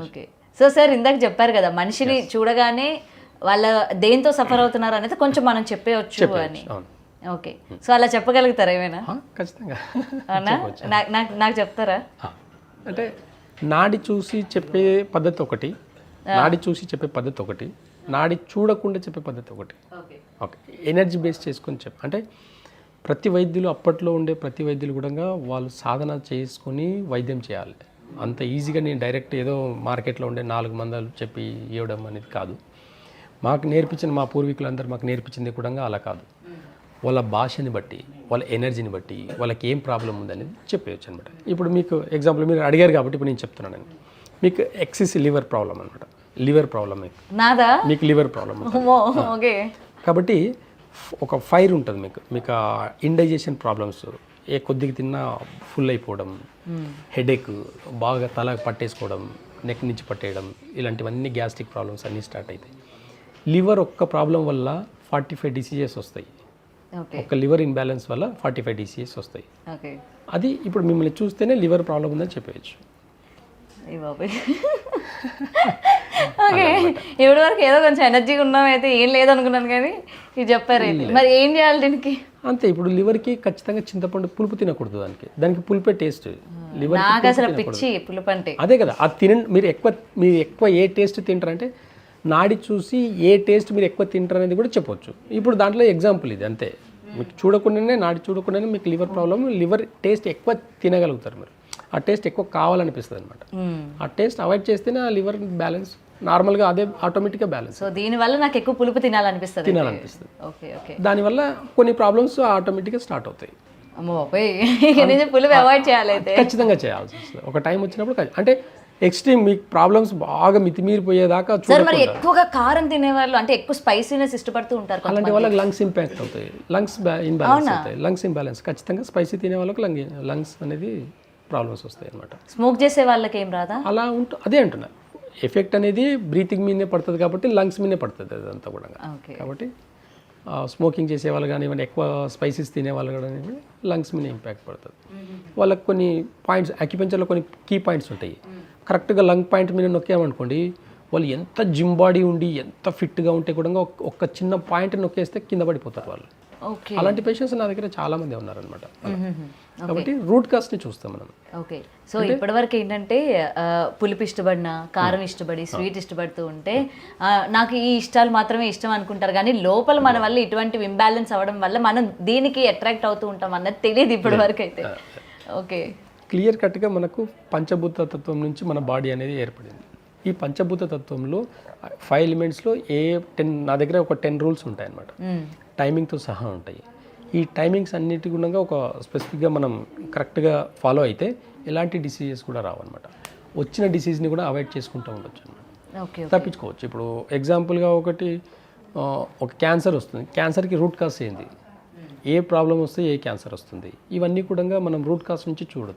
Okay. So sir ఇందాక చెప్పారు కదా మనిషిని చూడగానే వాళ్ళ దేంతో సఫర్ అవుతున్నారు అనేది కొంచెం మనం చెప్పేయచ్చు అని. ఓకే. సో అలా చెప్పగలుగుతారా ఏమైనా? ఖచ్చితంగా. అవునా? నాకు చెప్తారా? అంటే నాడి చూసి చెప్పే పద్ధతి ఒకటి, నాడి చూసి చెప్పే పద్ధతి ఒకటి, నాడి చూడకుండా చెప్పే పద్ధతి ఒకటి. ఓకే. ఎనర్జీ బేస్ చేసుకొని అంటే ప్రతి వైద్యులు అప్పట్లో ఉండే ప్రతి వైద్యులు కూడా వాళ్ళు సాధన చేసుకొని వైద్యం చేయాలి. అంత ఈజీగా నేను డైరెక్ట్ ఏదో మార్కెట్లో ఉండే 4 మందులు చెప్పి ఇవ్వడం అనేది కాదు. మాకు నేర్పించిన మా పూర్వీకులందరూ మాకు నేర్పించింది కూడా అలా కాదు. వాళ్ళ భాషని బట్టి, వాళ్ళ ఎనర్జీని బట్టి, వాళ్ళకి ఏం ప్రాబ్లం ఉందనేది చెప్పేయచ్చు అనమాట. ఇప్పుడు మీకు ఎగ్జాంపుల్ మీరు అడిగారు కాబట్టి ఇప్పుడు నేను చెప్తున్నాను. మీకు ఎక్సిస్ లివర్ ప్రాబ్లం అనమాట. లివర్ ప్రాబ్లం నాదా? మీకు లివర్ ప్రాబ్లం. ఓకే. కాబట్టి ఒక ఫైర్ ఉంటుంది మీకు ఇండైజెషన్ ప్రాబ్లమ్స్, ఏ కొద్దిగా తిన్నా ఫుల్ అయిపోవడం, హెడేక్, బాగా తల పట్టేసుకోవడం, నెక్ నుంచి పట్టేయడం, ఇలాంటివన్నీ గ్యాస్ట్రిక్ ప్రాబ్లమ్స్ అన్నీ స్టార్ట్ అవుతాయి. లివర్ ఒక్క ప్రాబ్లం వల్ల 45 డిసీజెస్ వస్తాయి. ఒక లివర్ ఇన్బ్యాలెన్స్ వల్ల 45 డిసీజెస్ వస్తాయి. అది ఇప్పుడు మిమ్మల్ని చూస్తేనే లివర్ ప్రాబ్లం ఉందని చెప్పవచ్చు. ఓకే. ఇప్పటి వరకు ఏదో కొంచెం ఎనర్జీగా ఉన్నాం అయితే ఏం లేదనుకున్నాను కానీ ఇది చెప్పారు. మరి ఏం చేయాలి దీనికి? అంతే. ఇప్పుడు లివర్కి ఖచ్చితంగా చింతపండు పులుపు తినకూడదు. దానికి పులిపే టేస్ట్. లివర్ నాకు అసలు పిచ్చి పులుపు అంటే. అదే కదా, అది తినండి. మీరు ఎక్కువ ఏ టేస్ట్ తింటారంటే నాడి చూసి ఏ టేస్ట్ మీరు ఎక్కువ తింటారు అనేది కూడా చెప్పొచ్చు. ఇప్పుడు దాంట్లో ఎగ్జాంపుల్ ఇది. అంతే. మీకు చూడకుండానే, నాడి చూడకుండానే మీకు లివర్ ప్రాబ్లమ్, లివర్ టేస్ట్ ఎక్కువ తినగలుగుతారు మీరు. ఆ టేస్ట్ ఎక్కువ కావాలనిపిస్తుంది అనమాట. ఆ టేస్ట్ అవాయిడ్ చేస్తేనే ఆ లివర్ బ్యాలెన్స్ నార్మల్గా అదే ఆటోమేటిక్గా బ్యాలెన్స్. సో దీనివల్ల నాకు ఎక్కువ పులుపు తినాలనిపిస్తుంది. ఓకే. దానివల్ల కొన్ని ప్రాబ్లమ్స్ ఆటోమేటిక్గా స్టార్ట్ అవుతాయి. పులుపు అవాయిడ్ చేయాలి అయితే ఖచ్చితంగా చేయాల్సి వస్తుంది. ఒక టైం వచ్చినప్పుడు అంటే ఎక్స్ట్రీమ్ మీకు ప్రాబ్లమ్స్ బాగా మితిమీరిపోయేదాకా మరి ఎక్కువగా కారం తినేవాళ్ళు అంటే ఎక్కువ స్పైసీనెస్ ఇష్టపడుతూ ఉంటారు. అలాంటి వాళ్ళకి లంగ్స్ ఇంపాక్ట్ అవుతాయి, లంగ్స్ ఇన్బ్యాలెన్స్ అవుతాయి. లంగ్స్ ఇంబ్యాలెన్స్ ఖచ్చితంగా స్పైసీ తినే వాళ్ళకి లంగ్స్ అనేది ప్రాబ్లమ్స్ వస్తాయి అనమాట. స్మోక్ చేసే వాళ్ళకి ఏం రాదా? అలా అదే అంటున్నా, ఎఫెక్ట్ అనేది బ్రీతింగ్ మీదనే పడుతుంది కాబట్టి లంగ్స్ మీదనే పడుతుంది అదంతా కూడా. కాబట్టి స్మోకింగ్ చేసే వాళ్ళు కానివ్వండి, ఎక్కువ స్పైసెస్ తినే వాళ్ళు కానివ్వండి, లంగ్స్ మీద ఇంపాక్ట్ పడుతుంది. వాళ్ళకి కొన్ని పాయింట్స్, అక్యుపెంచర్లో కొన్ని కీ పాయింట్స్ ఉంటాయి. కరెక్ట్గా లంగ్ పాయింట్ మీద నొక్కామనుకోండి, వాళ్ళు ఎంత జిమ్ బాడీ ఉండి ఎంత ఫిట్గా ఉంటే కూడా ఒక చిన్న పాయింట్ నొక్కేస్తే కింద పడిపోతారు వాళ్ళు. అలాంటి పేషెంట్స్ నా దగ్గర చాలా మంది ఉన్నారనమాట. కాబట్టి రూట్ కాస్ట్ని చూస్తాం మనం. ఓకే. సో ఇప్పటివరకు ఏంటంటే పులుపు ఇష్టపడిన, కారం ఇష్టపడి, స్వీట్ ఇష్టపడుతూ ఉంటే నాకు ఈ ఇష్టాలు మాత్రమే ఇష్టం అనుకుంటారు కానీ లోపల మన వల్ల ఇటువంటి ఇంబ్యాలెన్స్ అవ్వడం వల్ల మనం దీనికి అట్రాక్ట్ అవుతూ ఉంటాం అన్నది తెలియదు ఇప్పటి వరకు అయితే. ఓకే. క్లియర్ కట్గా మనకు పంచభూత తత్వం నుంచి మన బాడీ అనేది ఏర్పడింది. ఈ పంచభూత తత్వంలో 5 ఎలిమెంట్స్లో 10 నా దగ్గర ఒక 10 రూల్స్ ఉంటాయి అన్నమాట. టైమింగ్తో సహా ఉంటాయి. ఈ టైమింగ్స్ అన్నిటి గుణంగా ఒక స్పెసిఫిక్గా మనం కరెక్ట్గా ఫాలో అయితే ఎలాంటి డిసీజెస్ కూడా రావన్నమాట. వచ్చిన డిసీజ్ని కూడా అవాయిడ్ చేసుకుంటూ ఉండొచ్చు అన్నమాట, తప్పించుకోవచ్చు. ఇప్పుడు ఎగ్జాంపుల్గా ఒక క్యాన్సర్ వస్తుంది. క్యాన్సర్కి రూట్ కాజ్ ఏంది, ఏ ప్రాబ్లం వస్తే ఏ క్యాన్సర్ వస్తుంది, ఇవన్నీ కూడా మనం రూట్ కాజ్ నుంచి చూడొచ్చు.